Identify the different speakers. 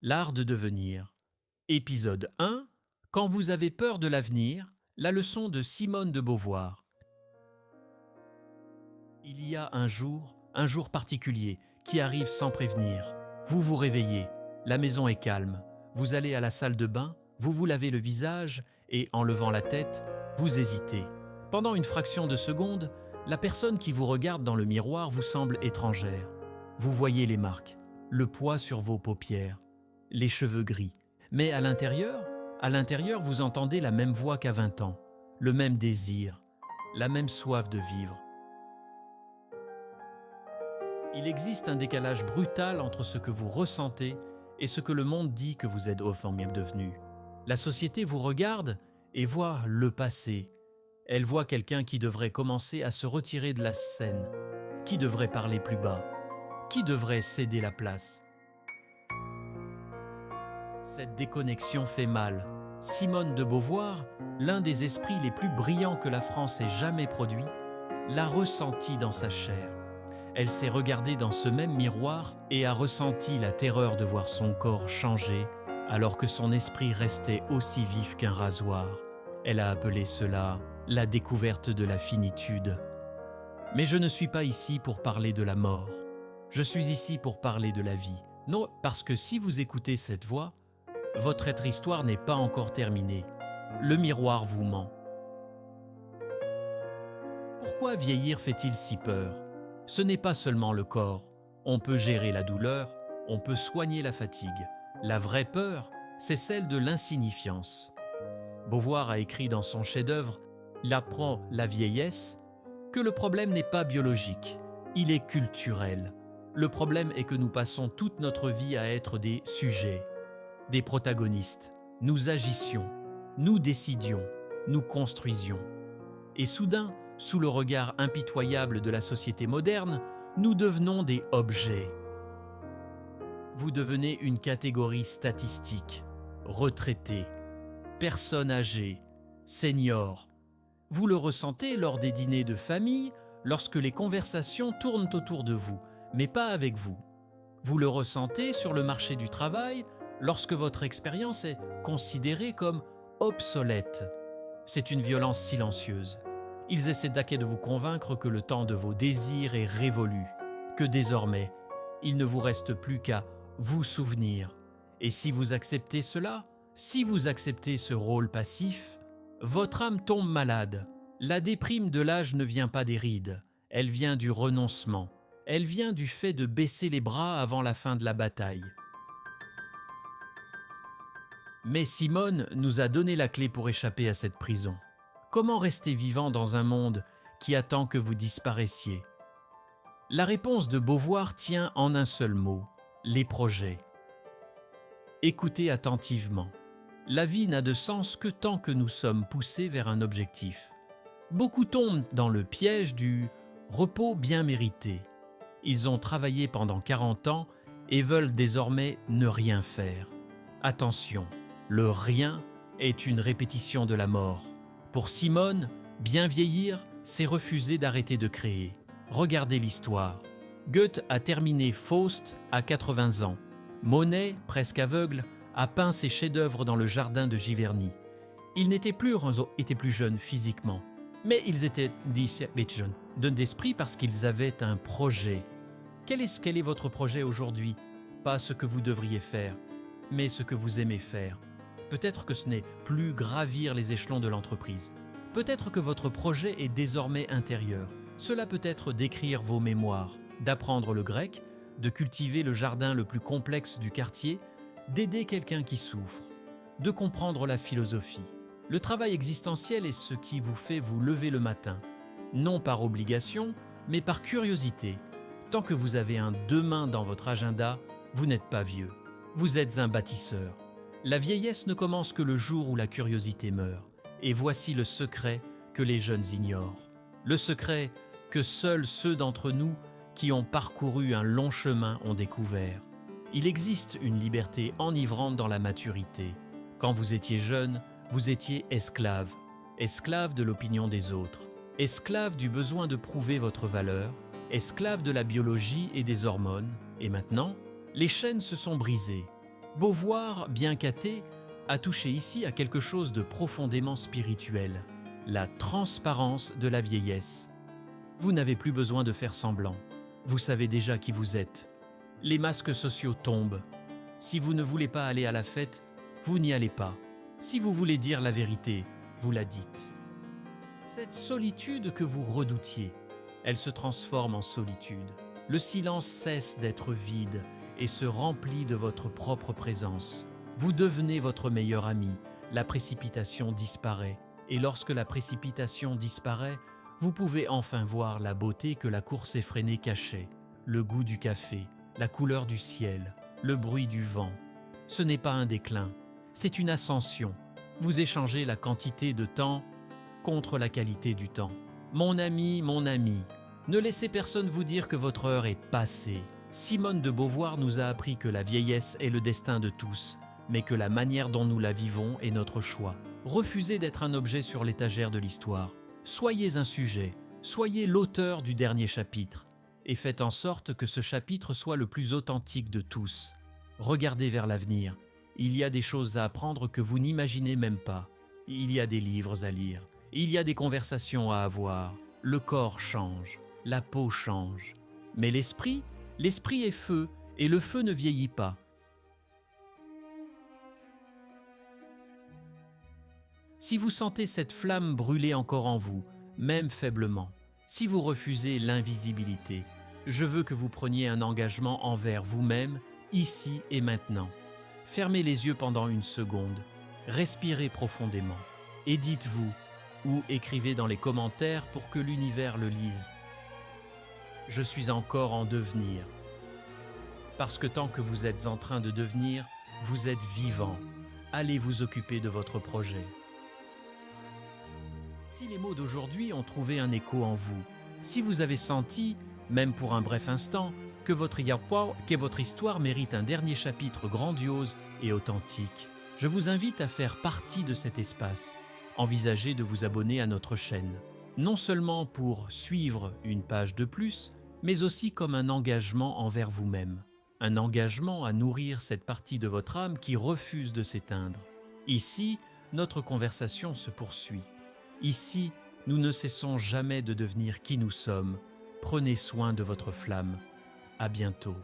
Speaker 1: L'art de devenir. Épisode 1. Quand vous avez peur de l'avenir, la leçon de Simone de Beauvoir. Il y a un jour particulier, qui arrive sans prévenir. Vous vous réveillez, la maison est calme, vous allez à la salle de bain, vous vous lavez le visage et, en levant la tête, vous hésitez. Pendant une fraction de seconde, la personne qui vous regarde dans le miroir vous semble étrangère. Vous voyez les marques, le poids sur vos paupières, les cheveux gris. Mais à l'intérieur, vous entendez la même voix qu'à 20 ans, le même désir, la même soif de vivre. Il existe un décalage brutal entre ce que vous ressentez et ce que le monde dit que vous êtes formidable devenu. La société vous regarde et voit le passé. Elle voit quelqu'un qui devrait commencer à se retirer de la scène, qui devrait parler plus bas, qui devrait céder la place. Cette déconnexion fait mal. Simone de Beauvoir, l'un des esprits les plus brillants que la France ait jamais produit, l'a ressenti dans sa chair. Elle s'est regardée dans ce même miroir et a ressenti la terreur de voir son corps changer alors que son esprit restait aussi vif qu'un rasoir. Elle a appelé cela la découverte de la finitude. Mais je ne suis pas ici pour parler de la mort. Je suis ici pour parler de la vie. Non, parce que si vous écoutez cette voix, votre histoire n'est pas encore terminée. Le miroir vous ment. Pourquoi vieillir fait-il si peur ? Ce n'est pas seulement le corps. On peut gérer la douleur, on peut soigner la fatigue. La vraie peur, c'est celle de l'insignifiance. Beauvoir a écrit dans son chef-d'œuvre « Il apprend la vieillesse » que le problème n'est pas biologique, il est culturel. Le problème est que nous passons toute notre vie à être des sujets, des protagonistes. Nous agissions, nous décidions, nous construisions. Et soudain, sous le regard impitoyable de la société moderne, nous devenons des objets. Vous devenez une catégorie statistique, retraité, personne âgée, senior. Vous le ressentez lors des dîners de famille, lorsque les conversations tournent autour de vous, mais pas avec vous. Vous le ressentez sur le marché du travail, lorsque votre expérience est considérée comme obsolète. C'est une violence silencieuse. Ils essaient de vous convaincre que le temps de vos désirs est révolu, que désormais, il ne vous reste plus qu'à vous souvenir. Et si vous acceptez cela, si vous acceptez ce rôle passif, votre âme tombe malade. La déprime de l'âge ne vient pas des rides, elle vient du renoncement. Elle vient du fait de baisser les bras avant la fin de la bataille. Mais Simone nous a donné la clé pour échapper à cette prison. Comment rester vivant dans un monde qui attend que vous disparaissiez ? La réponse de Beauvoir tient en un seul mot, les projets. Écoutez attentivement. La vie n'a de sens que tant que nous sommes poussés vers un objectif. Beaucoup tombent dans le piège du repos bien mérité. Ils ont travaillé pendant 40 ans et veulent désormais ne rien faire. Attention, le rien est une répétition de la mort. Pour Simone, bien vieillir, c'est refuser d'arrêter de créer. Regardez l'histoire. Goethe a terminé Faust à 80 ans. Monet, presque aveugle, a peint ses chefs-d'œuvre dans le jardin de Giverny. Ils n'étaient plus jeunes physiquement, mais ils étaient jeunes d'esprit parce qu'ils avaient un projet. Quel est votre projet aujourd'hui ? Pas ce que vous devriez faire, mais ce que vous aimez faire. Peut-être que ce n'est plus gravir les échelons de l'entreprise. Peut-être que votre projet est désormais intérieur. Cela peut être d'écrire vos mémoires, d'apprendre le grec, de cultiver le jardin le plus complexe du quartier, d'aider quelqu'un qui souffre, de comprendre la philosophie. Le travail existentiel est ce qui vous fait vous lever le matin, non par obligation, mais par curiosité. Tant que vous avez un demain dans votre agenda, vous n'êtes pas vieux. Vous êtes un bâtisseur. La vieillesse ne commence que le jour où la curiosité meurt. Et voici le secret que les jeunes ignorent. Le secret que seuls ceux d'entre nous qui ont parcouru un long chemin ont découvert. Il existe une liberté enivrante dans la maturité. Quand vous étiez jeune, vous étiez esclave. Esclave de l'opinion des autres. Esclave du besoin de prouver votre valeur. Esclave de la biologie et des hormones. Et maintenant, les chaînes se sont brisées. Beauvoir, bien qu'athée, a touché ici à quelque chose de profondément spirituel, la transparence de la vieillesse. Vous n'avez plus besoin de faire semblant. Vous savez déjà qui vous êtes. Les masques sociaux tombent. Si vous ne voulez pas aller à la fête, vous n'y allez pas. Si vous voulez dire la vérité, vous la dites. Cette solitude que vous redoutiez, elle se transforme en solitude. Le silence cesse d'être vide et se remplit de votre propre présence. Vous devenez votre meilleur ami, la précipitation disparaît. Et lorsque la précipitation disparaît, vous pouvez enfin voir la beauté que la course effrénée cachait, le goût du café, la couleur du ciel, le bruit du vent. Ce n'est pas un déclin, c'est une ascension. Vous échangez la quantité de temps contre la qualité du temps. Mon ami, ne laissez personne vous dire que votre heure est passée. Simone de Beauvoir nous a appris que la vieillesse est le destin de tous, mais que la manière dont nous la vivons est notre choix. Refusez d'être un objet sur l'étagère de l'histoire. Soyez un sujet, soyez l'auteur du dernier chapitre, et faites en sorte que ce chapitre soit le plus authentique de tous. Regardez vers l'avenir. Il y a des choses à apprendre que vous n'imaginez même pas. Il y a des livres à lire. Il y a des conversations à avoir. Le corps change, la peau change. Mais l'esprit est feu, et le feu ne vieillit pas. Si vous sentez cette flamme brûler encore en vous, même faiblement, si vous refusez l'invisibilité, je veux que vous preniez un engagement envers vous-même, ici et maintenant. Fermez les yeux pendant une seconde, respirez profondément et dites-vous ou écrivez dans les commentaires pour que l'univers le lise. Je suis encore en devenir. Parce que tant que vous êtes en train de devenir, vous êtes vivant. Allez vous occuper de votre projet. Si les mots d'aujourd'hui ont trouvé un écho en vous, si vous avez senti, même pour un bref instant, que votre histoire mérite un dernier chapitre grandiose et authentique, je vous invite à faire partie de cet espace. Envisagez de vous abonner à notre chaîne, non seulement pour suivre une page de plus, mais aussi comme un engagement envers vous-même. Un engagement à nourrir cette partie de votre âme qui refuse de s'éteindre. Ici, notre conversation se poursuit. Ici, nous ne cessons jamais de devenir qui nous sommes. Prenez soin de votre flamme. À bientôt.